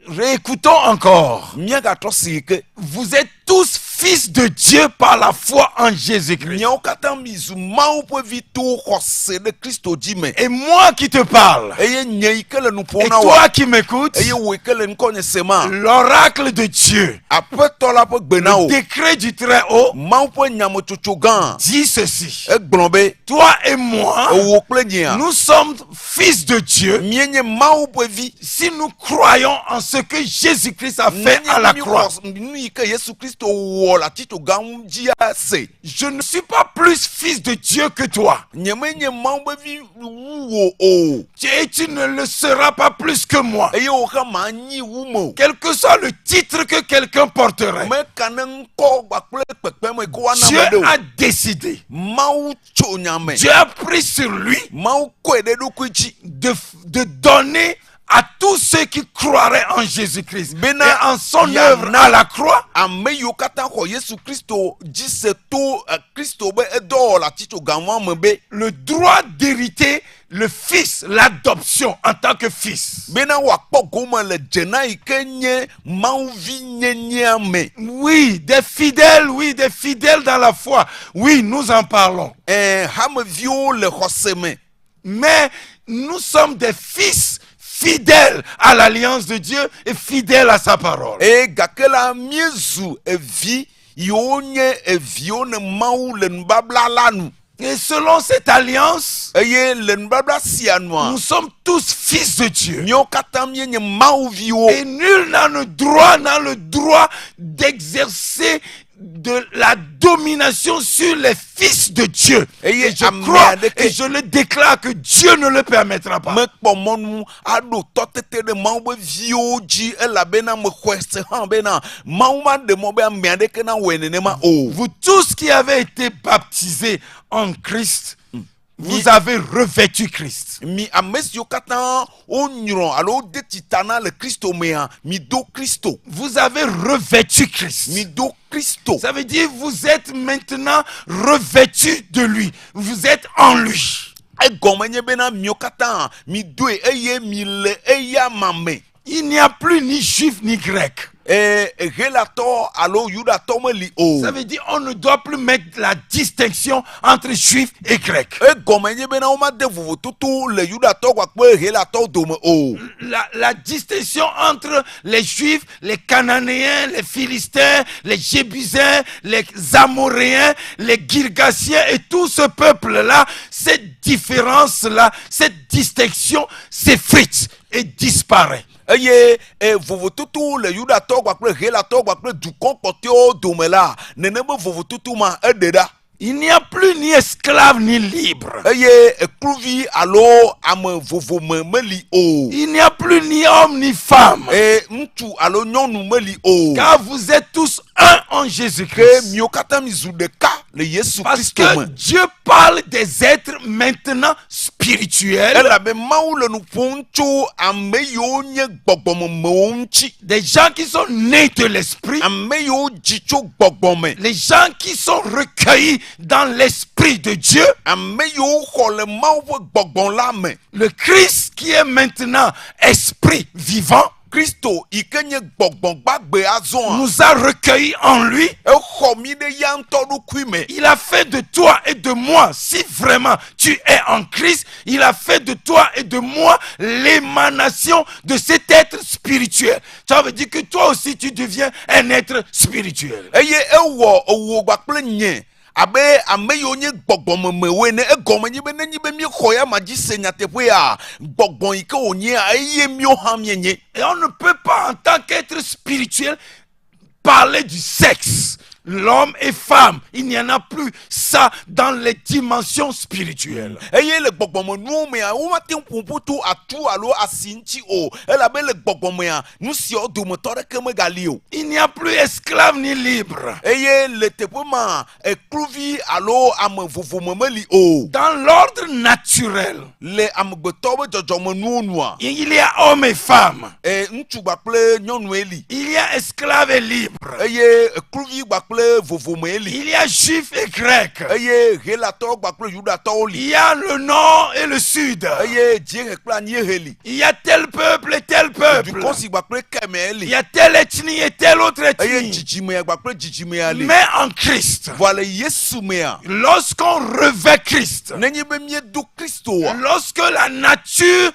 Réécoutons encore. Míagatrɔ si ke. Vous êtes tous fils de Dieu par la foi en Jésus-Christ. Miawo katã mizu Mawu ƒe vi to xɔse ɖe Kristo dzi me. Et moi qui te parle, Eye nye yi ke le nu et ƒom na toi wa. qui m'écoutes, Eye wo yi ke le ŋkɔnye sema. l'oracle de Dieu, Aƒetɔ la ƒe gbe na le wo. décret du Très-Haut, Mawu ƒe nyametsotso gã. dit ceci. Egblɔ be Toi et moi, wo kple nyea. nous sommes fils de Dieu Míenye Mawu ƒe vi. si nous croyons en ce que Jésus-Christ a fait à la croix. Nu yi ke Yesu Kristo wɔ le atitsoga ŋu dzia se. Je ne suis pas plus fils de Dieu que toi. Nyemenye Mawu ƒe vi wu wo o. Et tu ne le seras pas plus que moi. Eye wo hã manyi wu me o. Quel que soit le titre que quelqu'un porterait, Meka ne ŋkɔ kpakple kpekpeme ke woana Dieu me ɖe o. a décidé, Mawu tso nya me. Dieu a pris sur lui Mawu kɔe ɖe eɖokui dzi. de donner à tous ceux qui croiraient en Jésus-Christ Bena et en son ya œuvre na- à la croix, Ame yiwo katã xɔ Yesu Kristo dzi se to Kristo be edɔ wɔ le atitsoga ŋua me be. le droit d'hériter le fils, l'adoption en tant que fils. Bena wòakpɔ gome le dzena yi ke nye Mawu vi nyenyea me. Oui, des fidèles dans la foi. Oui, nous en parlons. Hameviwo le xɔse me. Mais nous sommes des fils fidèles à l'alliance de Dieu et fidèles à sa parole. Eye gake la miezu evi yiwo nye eviwo ne Mawu le nubabla la nu. Et selon cette alliance, Eye le nubabla sia nua. nous sommes tous fils de Dieu. Míawo katã míenye Mawu viwo. Et nul n'a le droit d'exercer de la domination sur les fils de Dieu. Et Et je crois et je le déclare que Dieu ne le permettra pas. mekpɔmɔnu aɖo tɔtete ɖe mawu be viwo dzi elabena mexɔe se hã bena mawu ma ɖe mɔ be ame aɖeke na wɔe nenema o. Vous tous qui avez été baptisés en Christ, vous avez revêtu Christ. Mi ame siwo katã wonyrɔ alo wode tsita na le Kristo mea, mi do Kristo. Vous avez revêtu Christ. Mi do Kristo. Ça veut dire vous êtes maintenant revêtus de lui. Vous êtes en lui. Egɔme nye bena miwo katã mi doe eye mi le eya mame. Il n'y a plus ni juif ni grec. Hélatɔ alo Yudatɔ meli o. Ça veut dire on ne doit plus mettre la distinction entre juifs et grecs. Egɔme nye bena womade vovototo le Yudatɔ kpakple Hélatɔ dome o. La distinction entre les juifs, les cananéens, les philistins, les jébuséens, les amoréens, les girgasiens et tout ce peuple-là, cette différence-là, cette distinction s'effrite et disparaît. Eye vovototo le Yudatɔ kpakple Hélatɔ kpakple dukɔ kpɔtɔewo dome la, nenema vovototo ma eɖe ɖa. Il n'y a plus ni esclave ni libre. Eye ekluvi alo ame vovome meli o. Il n'y a plus ni homme ni femme. Ŋutsu alo nyɔnu meli o. Car vous êtes tous un en Ke Jésus-Christ. miwo katã mi zu ɖeka le Yesu Parce Kristo que me. Dieu parle des êtres maintenant spirituels. Elabe Mawu le nu ƒom tso ame yiwo nye gbɔgbɔmemewo ŋuti. Des gens qui sont nés de l'esprit. Ame yiwo dzi tso gbɔgbɔme. Les gens qui sont recueillis dans l'esprit de Dieu. Ame yiwo xɔ le Mawu ƒe gbɔgbɔ la me. Le Christ qui est maintenant esprit vivant Kristo yi ke nye gbɔgbɔ gbagbe azɔa. nous a recueillis en lui. Exɔ mi ɖe ya ŋutɔ ɖokui me. Il a fait de toi et de moi, si vraiment tu es en Christ, il a fait de toi et de moi l'émanation de cet être spirituel. Ça veut dire que toi aussi tu deviens un être spirituel. Eye ewɔ ewo kpakple nye. Abe ame yiwo nye gbɔgbɔmemewoe ne egɔme nye be nenye be míexɔ ya ma dzi se nyateƒea gbɔgbɔ yi ke wònyea eye míwo hã mienye. Et on ne peut pas en tant qu'être spirituel parler du sexe. L'homme et femme, il n'y en a plus ça dans les dimensions spirituelles. Eye le gbɔgbɔmenuwo mea womate ŋu ƒoƒu to atu alo asi ŋuti o elabe le gbɔgbɔmea nu siawo dometɔ ɖeke megali o. Il n'y a plus esclave ni libre. Eye le teƒe ma ekluvi alo ame vovome meli o. Dans l'ordre naturel, Le amegbetɔwo be dzɔdzɔmenuwo nua. il y a hommes et femmes. Ŋutsu kpakple nyɔnue li. Il y a esclaves et libres. Eye ekluvi kpakple vovome li. Il y a juifs et grecs. Eye Hélatɔwo kpakple Yudatɔwo Il li. y a le nord et le sud. Eye dziehe kple anyiehe li. Il y a tel peuple et tel peuple. Dukɔ si kpakple keme Il li. y a telle ethnie et telle autre Eye ethnie. dzidzimea kpakple dzidzimea li. Mais en Christ, Vɔ le Yesu mea. lorsqu'on revêt Christ, Nenye be miedo Kristoa. lorsque la nature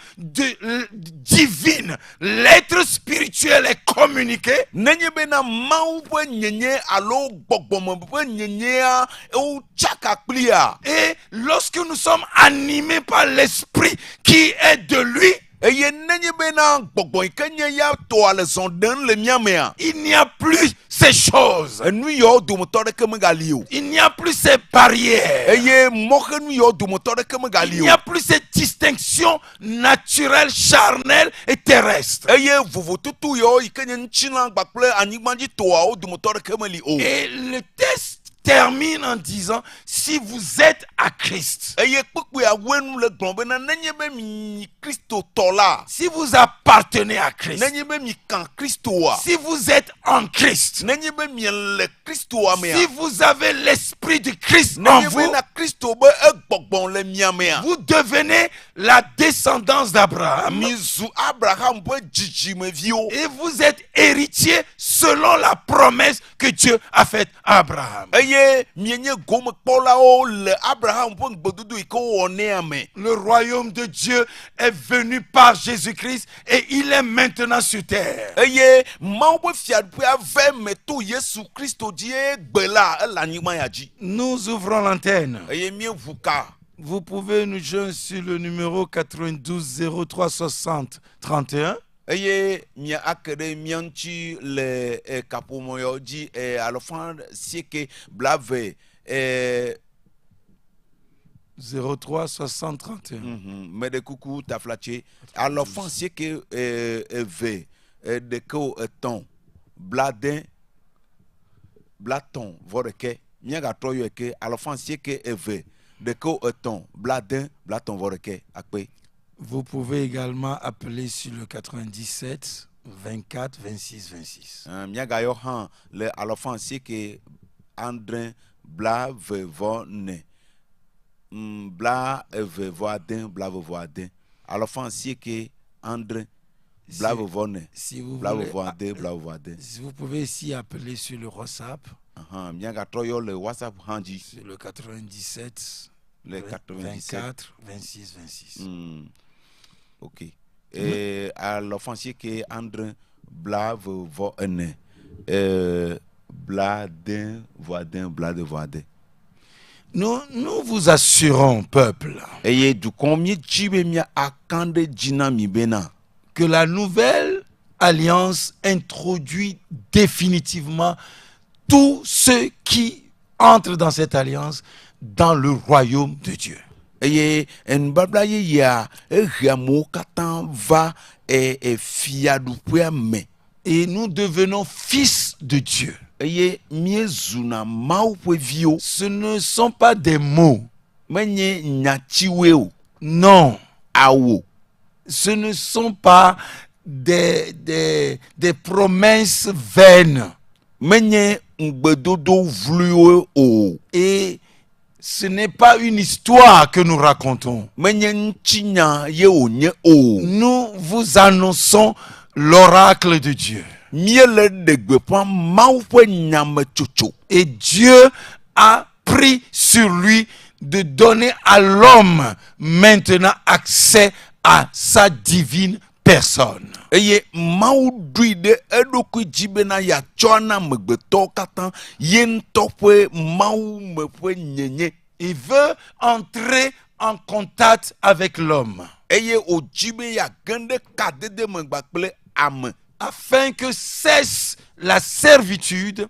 divine, l'être spirituel est communiqué, Nenye be na Mawu ƒe nyenye alo gbɔgbɔme ƒe nyenyea ewo tsaka kplia. et lorsque nous sommes animés par l'esprit qui est de lui, Eye nenye be na gbɔgbɔ yi ke nye ya tɔa le zɔ ɖem le mía mea. il n'y a plus ces choses. Enu yawo dometɔ ɖeke megali o. Il n'y a plus ces barrières. Eye mɔxenu yawo dometɔ ɖeke Il megali n'y o. a plus cette distinction naturelle, charnelle et terrestre. Eye vovototo yawo yi ke nye ŋutilã kpakple anyigbadzitɔawo dometɔ ɖeke meli o. Et le test termine en disant, si vous êtes à Christ, Eye kpekpe awɔnu le gblɔm bena nenye be mi Kristo tɔ la. si vous appartenez à Christ, Nenye be mi kan Kristoa. si vous êtes en Christ, Nenye be mi le Kristoa mea. si vous avez l'esprit de Christ en Nenye be vous, na Kristo be egbɔgbɔ le mia mea. vous devenez la descendance d'Abraham Mi zu Abraham ƒe dzidzimeviwo. et vous êtes héritier selon la promesse que Dieu a faite à Abraham. Eye mienye gomekpɔlawo le Abraham ƒe ŋugbedodo yi ke wowɔ nea me. Le royaume de Dieu est venu par Jésus-Christ et il est maintenant sur terre. Eye Mawu ƒe fiaɖuƒea ve me to Yesu Kristo dzi eye gbe la ele anyigba ya dzi. Nous ouvrons l'antenne. Eye míeʋu ka. Vous pouvez nous joindre sur le numéro 92 03 60 31. eye mia akede mianchi le kapomoyo di alofan sieke blave 03 60 31. mede kuku taflache alofan sieke ve de ko ton bladen blaton voreke mia gatroyo ke alofan sieke ve de ko ton bladen blaton voreke akpe. Vous pouvez également appeler sur le 97 24 26 26. Miaga yo han le alofan sieke Andrin bla vevone bla vevoaden bla vevoaden alofan sieke Andrin bla vevone Si vous bla voulez, vevoaden bla vevoaden. vous pouvez aussi appeler sur le WhatsApp, Miaga troyo le WhatsApp hanji sur le 97 le 97 24 26 26. ok alofan sieke Andrin bla vevone bla den voaden bla de voaden. Nous vous assurons, peuple, Eye du combien jibe mia akande jina mi bena que la nouvelle alliance introduit définitivement tous ceux qui entrent dans cette alliance dans le royaume de Dieu. eye en babla ye ya mo katan va fiadu me Et nous devenons fils de Dieu. eye miezuna mau vio Ce ne sont pas des mots. menye nyachiwe o Non. awo Ce ne sont pas des promesses vaines. menye ngbedodo vluo o Et ce n'est pas une histoire que nous racontons. menye nchinya ye o nye o Nous vous annonçons l'oracle de Dieu. miele degbepan mau nyame chocho. Et Dieu a pris sur lui de donner à l'homme maintenant accès à sa divine personne. Eye mau dui de edoku jibena ya chona megbeto katan yen topwe mau mepwe nyenye. Il veut entrer en contact avec l'homme Eye o jibe ya gende kadede megbakple ame afin que cesse la servitude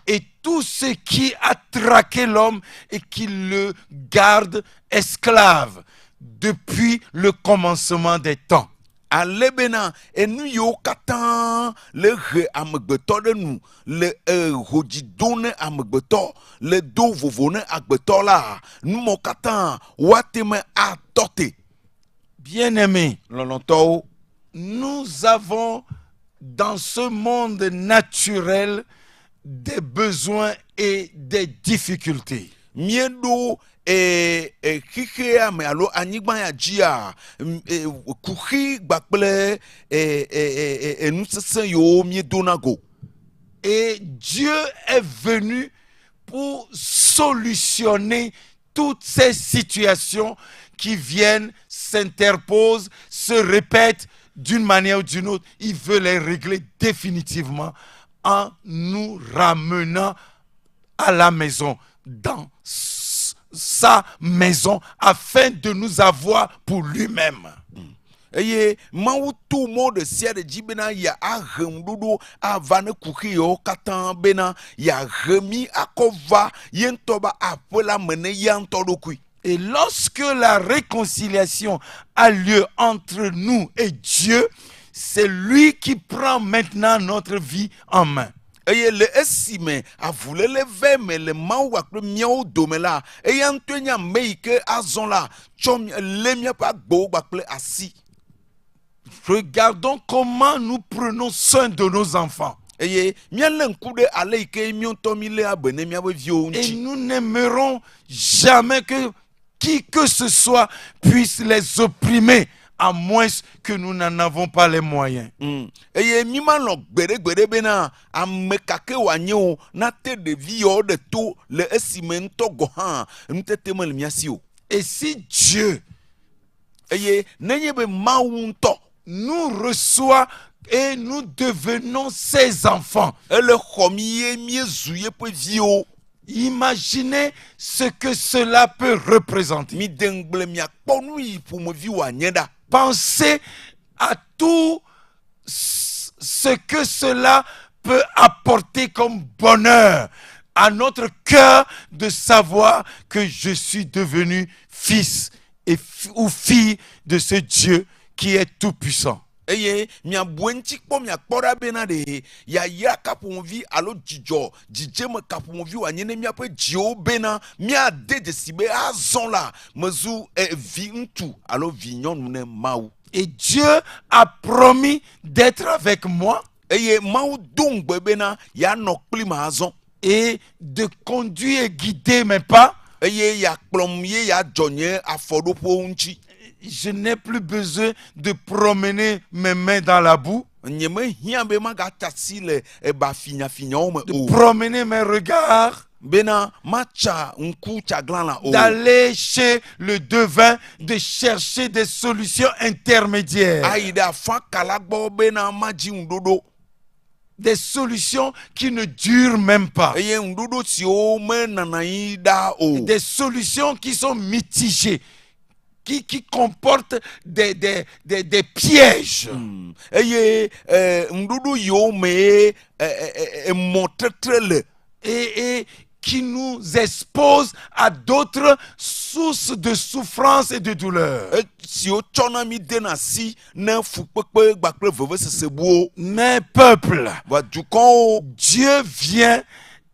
et tout ce qui a traqué l'homme et qui le garde esclave depuis le commencement des temps. alebena enu yo katan le he amegbeto de nu le hojidone amegbeto le do vovone agbeto la nu mo katan wateme atote Bien-aimés, lolonto. nous avons dans ce monde naturel des besoins et des difficultés. Miedo kike ame alo anyigba ya jia kuhi gbakple enusese yo miedo nago. Et Dieu est venu pour solutionner toutes ces situations qui viennent, s'interposent, se répètent d'une manière ou d'une autre. Il veut les régler définitivement en nous ramenant à la maison, dans sa maison, afin de nous avoir pour lui-même. Eye mawu tu mo de sia de jibena ya ahem dudu avane kuki yo katan bena ya remi akova yentoba apela mene yantodokui. Et lorsque la réconciliation a lieu entre nous et Dieu, c'est lui qui prend maintenant notre vie en main. Eye le esime avule le veme le mawu akle miao domela eye antwenya meike azon la chom le mia pa gbo bakle asi. Regardons comment nous prenons soin de nos enfants. Eye miale nkude ale ike mionto mile abene mia vio Et unchi. nous n'aimerons jamais que qui que ce soit puisse les opprimer, à moins que nous n'en avons pas les moyens. Eye mima lo gbede bena amekake wanyo na te de vio de to le esimento gohan mtete mel miasio. Et si Dieu Eye nenye be maunto nous reçoit et nous devenons ses enfants, ele khomie miezuye pe vio imaginez ce que cela peut représenter. mi dengle mia kponu yi pour me vi wanyeda. Pensez à tous ce que cela peut apporter comme bonheur à notre cœur de savoir que je suis devenu fils ou fille de ce Dieu qui est tout-puissant. Eye mia buenti kpo mia kpora bena de ya kapomovi alo jijeme kapomovi wa nyene mia pe jio bena mia de sibe azon la mezu vi ntu alo vi nyonu ne mau. Et Dieu a promis d'être avec moi Eye mau dongbe bena ya nokpli ma azon et de conduire et guider mes pas. Eye ya kplomye ya jonye afodopo unchi. Je n'ai plus besoin de promener mes mains dans la boue, de promener mes regards, d'aller chez le devin, de chercher des solutions intermédiaires. Des solutions qui ne durent même pas. Des solutions qui sont mitigées. Qui comporte des pièges. Et qui nous expose à d'autres sources de souffrance et de douleur. Mais peuple, Dieu vient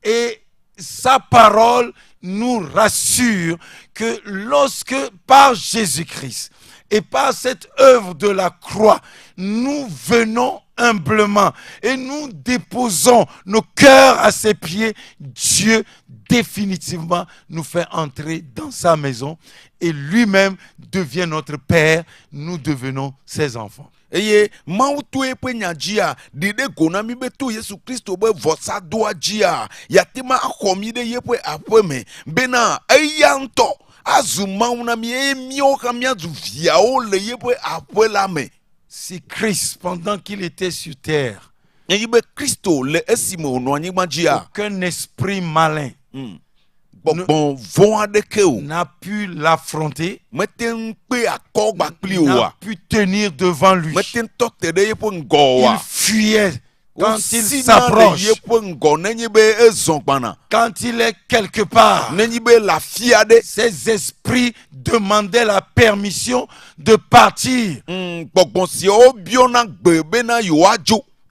et sa parole nous rassure que lorsque par Jésus-Christ et par cette œuvre de la croix, nous venons humblement et nous déposons nos cœurs à ses pieds, Dieu définitivement nous fait entrer dans sa maison et lui-même devient notre Père, nous devenons ses enfants. Eye mautu epe nyajia dide gona mi beto Yesu Kristo be vosa doa jia yatima akomi de yepe apeme bena eyanto azu mauna mi emio kamia zu viao le yepe apela me. Si Christ pendant qu'il était sur terre, Yebe Kristo le esimo no anyigba jia aucun esprit malin n'a pu l'affronter, n'a pu pu tenir devant lui. Il fuyait quand il s'approche, quand il est quelque part. Ses esprits demandaient la permission de partir.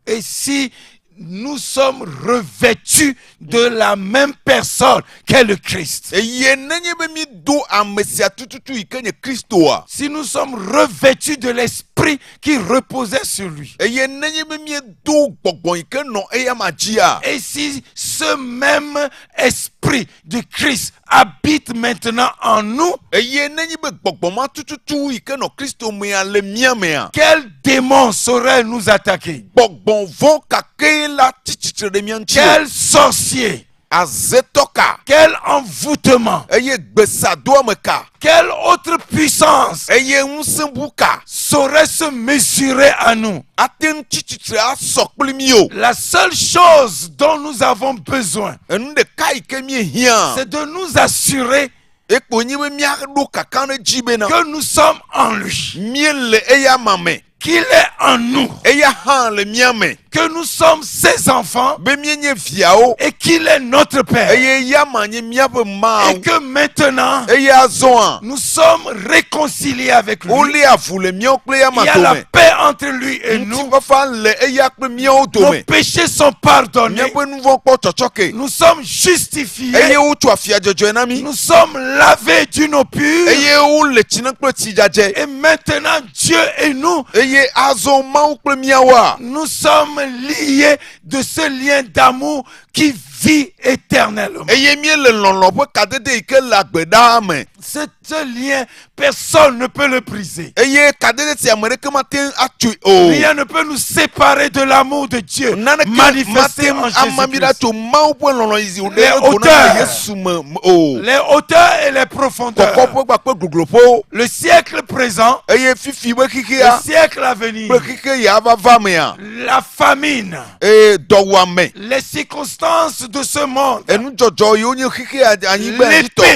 Et si nous sommes revêtus de la même personne qu'est le Christ, si nous sommes revêtus de l'esprit qui reposait sur lui, et si ce même esprit de Christ habite maintenant en nous, quel démon saurait nous attaquer? Quel sorcier, quel envoûtement, quelle autre puissance saurait se mesurer à nous? La seule chose dont nous avons besoin, c'est de nous assurer que nous sommes en lui, qu'il est en nous, que nous sommes ses enfants et qu'il est notre Père, et que maintenant nous sommes réconciliés avec lui. Il y a la paix entre lui et nous. Nos péchés sont pardonnés. Nous sommes justifiés. Nous sommes lavés d'une eau pure. Et maintenant Dieu et nous, nous sommes liés de ce lien d'amour qui vit éternellement. Ce lien, personne ne peut le briser. Rien ne peut nous séparer de l'amour de Dieu manifesté en Jésus-Christ. Les hauteurs et les profondeurs, le siècle présent, le siècle à venir, la famine, les circonstances de ce monde, l'épée,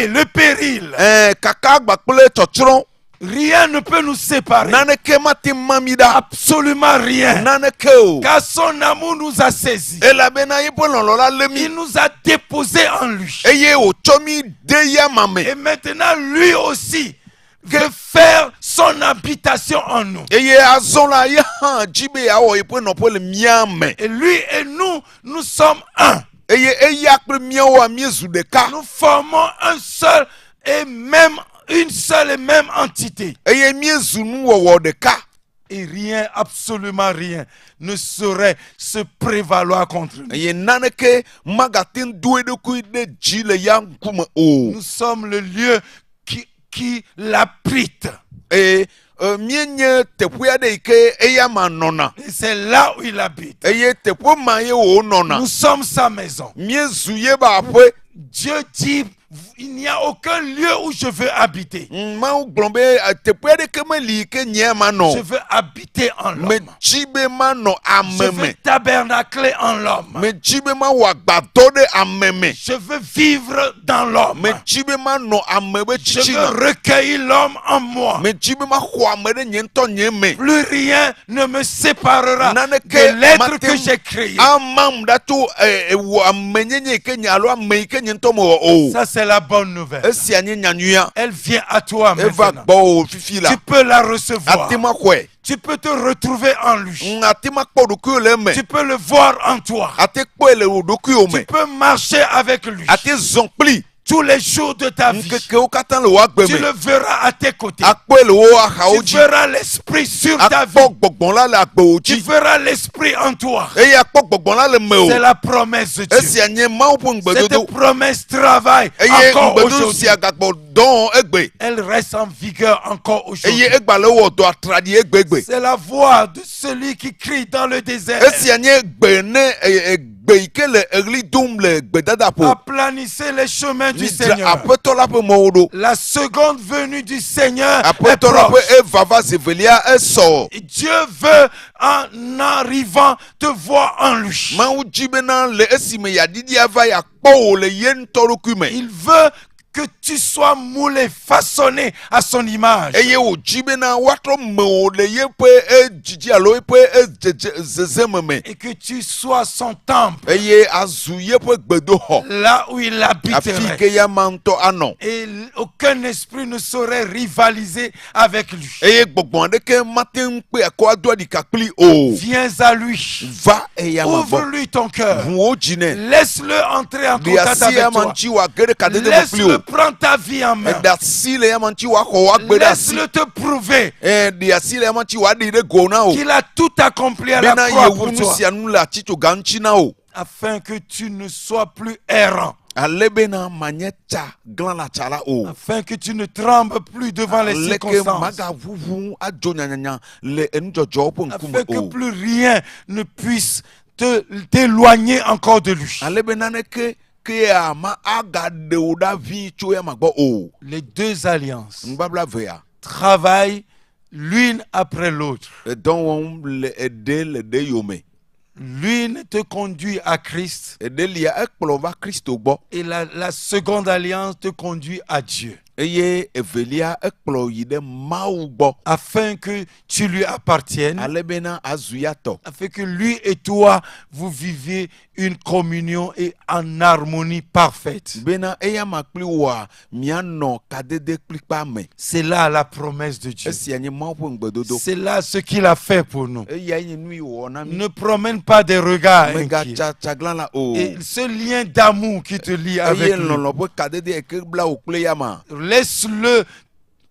le péril, Rien ne peut nous séparer. naneke mate mamida, Absolument rien. naneke o. Car son amour nous a saisis. Elabena ipo lɔlɔ la lemi, Il nous a déposés en lui. eye o tsomi de ya mame, Et maintenant, lui aussi veut faire son habitation en nous. eye azɔn la ye hã dzibe awɔ ipo nɔƒe le mía me, Et lui et nous sommes un. eye eya kple míawoa míezu ɖeka, Nous formons une seule et même entité. eye míezu nuwɔwɔ ɖeka. Et rien, absolument rien, ne saurait se prévaloir contre nous. Eye naneke magate do eɖokui ɖe dzi le ya ŋkume o. Nous sommes le lieu qui l'abrite. Eye míenye teƒe aɖe yi ke eya ma nɔna, Et c'est là où il habite. eye teƒe ma ye wo nɔna. Nous sommes sa maison. Míezu ye be aƒe. Dieu dit, il n'y a aucun lieu où je veux habiter. Mawu gblɔ be teƒe aɖeke meli yi ke nye ma Je nɔ. veux habiter en Me l'homme. dzi be ma nɔ Je ame veux me. tabernacler en l'homme. Me dzi be ma wɔ agbadɔ ɖe ame me. Je veux vivre dans l'homme. Me dzi be ma nɔ ame be Je tsitsina. veux recueillir l'homme en moi. Me dzi be ma xɔ ame ɖe nye ŋutɔ nye me. Plus rien ne me séparera Naneke de l'être mate que j'ai créé. amam ɖa tso wɔ amenyenye yi ke nye alo ame yi ke nye ŋutɔ me wɔ o. Ça, c'est la bonne nouvelle. Esia nye nyanyuia. Elle vient à toi Eva maintenant. gbɔ o fifi la. Tu peux la recevoir. Ate ma xɔe. Tu peux te retrouver en lui. Ate ma kpɔ ɖokui le eme. Tu peux le voir en toi. Ate kpɔe le wò ɖokuiwo Tu me. peux marcher avec lui Ate zɔn kpli. tous les jours de ta vie. Ŋkekewo katã le wò agbe Tu me. le verras à tes côtés. Akpɔe le wo axawo Tu dzi. verras l'esprit sur ta vie. Akpɔ gbɔgbɔn la le agbewo Tu dzi. verras l'esprit en toi. Eye akpɔ gbɔgbɔn la le me C'est o. la promesse de Dieu. Esia nye Mawu ƒe Cette ŋugbedodo. promesse travaille Eye encore ŋugbedodo aujourd'hui. sia gagbɔ dɔn egbe. Elle reste en vigueur encore aujourd'hui. Eye egba le wɔ dɔ atraɖi egbegbe. C'est la voix de celui qui crie dans le désert. Esia nye gbe ne gbe yi ke le eɣli dom le gbedadaƒo. Aplanissez les chemins du Midzra Seigneur. aƒetɔ la ƒe mɔwo ɖo. La seconde venue du Seigneur est Aƒetɔ la proche. ƒe evava zevelia esɔ. Et Dieu veut, en arrivant, te voir en lui. Mawu dzi bena le esime yaɖiɖi ava yakpɔ wò le ye ŋutɔ ɖokui me. Il veut que tu sois moulé, façonné à son image. Eye wòdzi bena woatrɔ me wò le yeƒe edzidzi alo yeƒe zezeme me. Et que tu sois son temple, Eye azu yeƒe gbedoxɔ. là où il Afi habiterait. ke ya ma ŋutɔ anɔ. Et aucun esprit ne saurait rivaliser avec lui. Eye gbɔgbɔn aɖeke mate ŋu kpe akɔ ado aɖika kpli o. Viens à lui. Va eya me gbɔ. Ouvre-lui ton cœur. Ʋu wo dzi nɛ. Laisse-le entrer en Ɖe contact asi avec ya ma toi. ŋuti wòage ɖe kadede me kpli Laisse-le o. prendre ta vie en main. Ɖe asi le ya ma ŋuti wòaxɔ wòagbe ɖe asi. Laisse-le te prouver Ɖe asi le ya ma ŋuti wòaɖi ɖe go na o. qu'il a tout accompli à la Bena croix yewu pour nu toi, sia nu le atitsoga ŋuti na o. afin que tu ne sois plus errant, Ale bena manye tsa glã la tsa la o. afin que tu ne trembles plus devant les Leke circonstances, magaʋuʋu adzo nyanyanya le enudzɔdzɔwo ƒe ŋkume afin que o. plus rien ne puisse t'éloigner encore de lui. Ale be naneke ke ya ma agaɖe wò ɖa ʋĩ tso ya ma gbɔ o. Les deux alliances Nubabla vea. travaillent l'une après l'autre. Edɔ wɔm le eɖe le ɖe yome. L'une te conduit à Christ Eɖelia ekplɔ va Kristo gbɔ. et la seconde alliance te conduit à Dieu, Eye evelia ekplɔ yi ɖe Mawu gbɔ. afin que tu lui appartiennes, Ale bena azu ya tɔ. afin que lui et toi, vous viviez une communion et en harmonie parfaite. Bena eya ma kpli woa mianɔ kadede kplikpa me. C'est là la promesse de Dieu. Esia nye Mawu ƒe ŋugbedodo. C'est là ce qu'il a fait pour nous. Eya nye nu yi wòwɔ na mi. Ne promène pas des regards inquiets. Megatsa tsaglã la o. Et ce lien d'amour qui te lie avec Eye lui, lɔlɔ ƒe kadede yi ke bla wò kple ya ma. laisse-le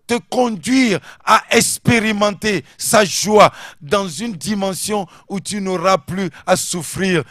te conduire à expérimenter sa joie dans une dimension où tu n'auras plus à souffrir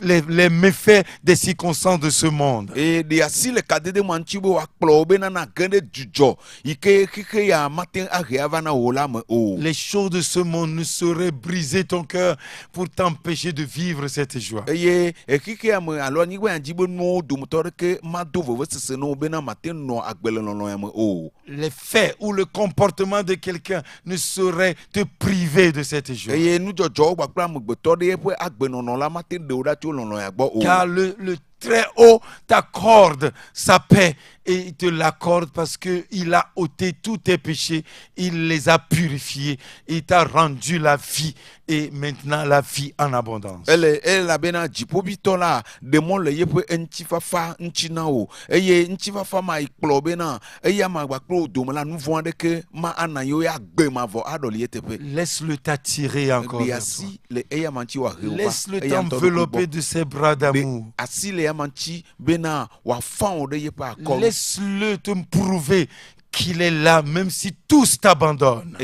les méfaits des circonstances de ce monde. Eye ɖe asi le kadede ma ŋuti be wòakplɔ wo bena nage ɖe dzudzɔ yi ke xexe ya mate ahe ava na wò la me o. Les choses de ce monde ne sauraient briser ton cœur pour t'empêcher de vivre cette joie. Eye xexe ya me alo anyigba ya dzi be nuwo dometɔ ɖeke mado vevesese na wo bena mate nɔ agbe le lɔlɔ ya me o. Les faits ou le comportement de quelqu'un ne saurait te priver de cette joie. Eye nudzɔdzɔwo gbakple amegbetɔ ɖe eƒe agbenɔnɔ la mate ɖe wo ɖa tso lɔlɔ ya gbɔ o. Car le Très-Haut t'accorde sa paix et il te l'accorde parce qu'il a ôté tous tes péchés, il les a purifiés, il t'a rendu la vie et maintenant la vie en abondance. Elle a bena jipobito la demon le yepo nchifafa nchinao eye nchifafa ma iklobena eye ma gbaklo domla nouveau de que ma anayo ya gbe ma vo adoli etepe. Laisse-le t'attirer encore. Laisse-le t'envelopper de ses bras d'amour. Laisse-le te prouver qu'il est là, même si tous t'abandonnent.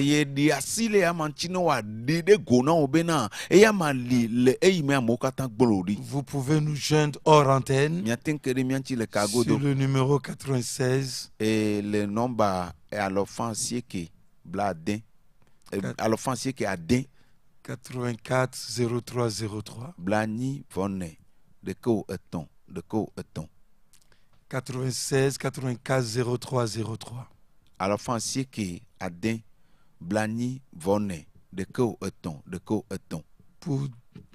Vous pouvez nous joindre hors antenne sur le numéro 96. Et le nombre est à l'offensier qui bladin. À l'offensier qui a din. 84 0303. Blani vonne. De quoi est-on? De quoi est-on? 96 84 0303. À l'offensier qui a din. Blani vonne. De quoi est-on? De quoi est-on? Pour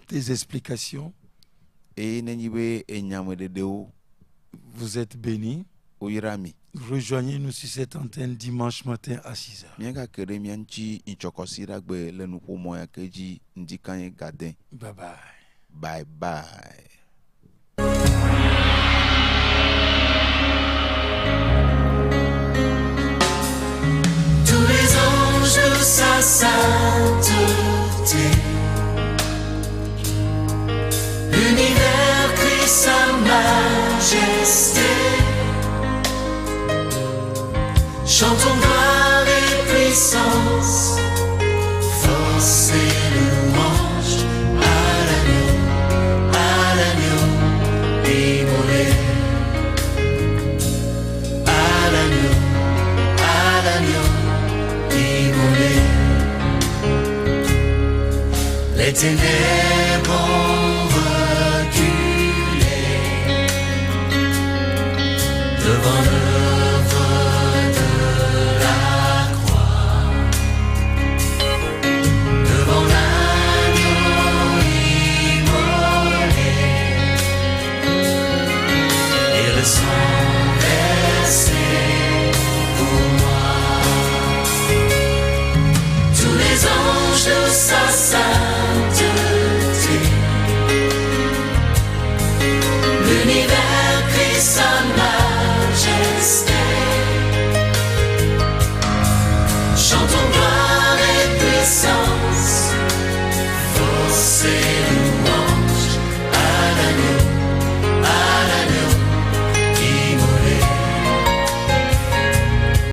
des explications, et vous êtes bénis. Rejoignez-nous sur cette antenne dimanche matin à 6h. Bye bye. Bye bye. Tous les anges de sa sainteté, l'univers crie sa majesté. Chantons gloire et puissance, force et louange à l'agneau immolé, à l'agneau immolé. Les ténèbres ont reculé devant le